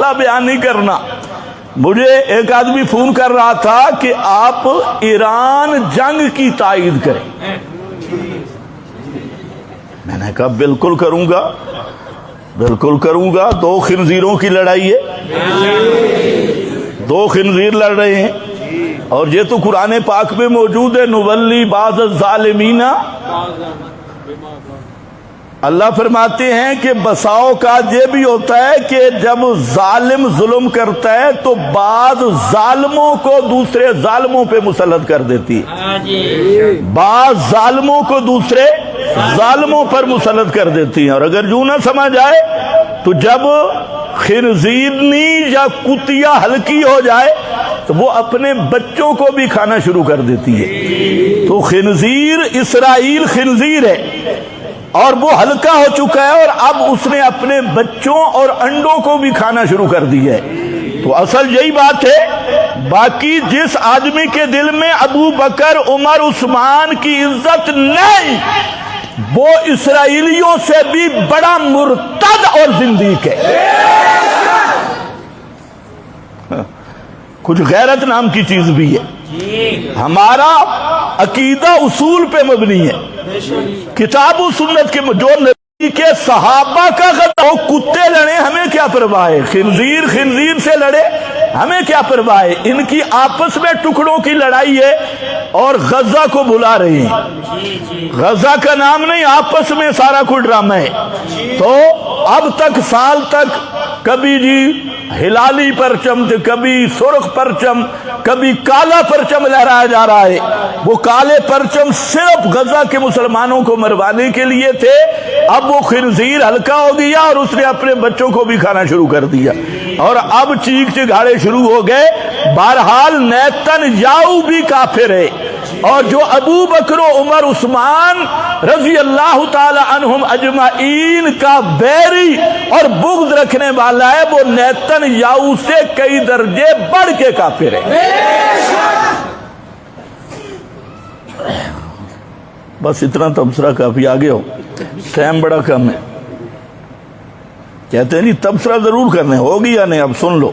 مسئلہ بیان نہیں کرنا. مجھے ایک آدمی فون کر رہا تھا کہ آپ ایران جنگ کی تائید کریں. میں نے کہا بالکل کروں گا، بالکل کروں گا. دو خنزیروں کی لڑائی ہے، دو خنزیر لڑ رہے ہیں، اور یہ تو قرآن پاک میں موجود ہے، نولی بعض الظالمین. اللہ فرماتے ہیں کہ بساؤ کا یہ بھی ہوتا ہے کہ جب ظالم ظلم کرتا ہے تو بعض ظالموں کو دوسرے ظالموں پہ مسلط کر دیتی ہے، بعض ظالموں کو دوسرے ظالموں پر مسلط کر دیتی ہیں. اور اگر یوں نہ سمجھ آئے تو جب خنزیرنی یا کتیا ہلکی ہو جائے تو وہ اپنے بچوں کو بھی کھانا شروع کر دیتی ہے. تو خنزیر اسرائیل خنزیر ہے اور وہ ہلکا ہو چکا ہے، اور اب اس نے اپنے بچوں اور انڈوں کو بھی کھانا شروع کر دیا ہے. تو اصل یہی بات ہے. باقی جس آدمی کے دل میں ابو بکر عمر عثمان کی عزت نہیں، وہ اسرائیلیوں سے بھی بڑا مرتد اور زندیق ہے. کچھ غیرت نام کی چیز بھی ہے. ہمارا عقیدہ اصول پہ مبنی ہے، کتاب و سنت کے. جو نبی کے صحابہ کا غلطہ ہو، کتے لڑے ہمیں کیا پرواہ ہے، خنزیر خنزیر سے لڑے ہمیں کیا پرواہ ہے. ان کی آپس میں ٹکڑوں کی لڑائی ہے اور غزہ کو بلا رہے ہیں. غزہ کا نام نہیں، آپس میں سارا کوئی ڈرامہ ہے. تو اب تک سال تک کبھی جی ہلالی پرچم، کبھی سرخ پرچم، کبھی کالا پرچم لہرایا جا رہا ہے. وہ کالے پرچم صرف غزہ کے مسلمانوں کو مروانے کے لیے تھے. اب وہ خنزیر ہلکا ہو گیا اور اس نے اپنے بچوں کو بھی کھانا شروع کر دیا، اور اب چیخ چگاڑے شروع ہو گئے. بہرحال نیتن یاہو بھی کافر ہے، اور جو ابو بکر و عمر عثمان رضی اللہ تعالی عنہم اجمعین کا بیری اور بغض رکھنے والا ہے، وہ نیتن یاہو سے کئی درجے بڑھ کے کافر ہے. بس اتنا تبصرہ کافی. آگے ہو، ٹائم بڑا کم ہے. کہتے ہیں نہیں تبصرہ ضرور کرنے، ہوگی یا نہیں اب سن لو.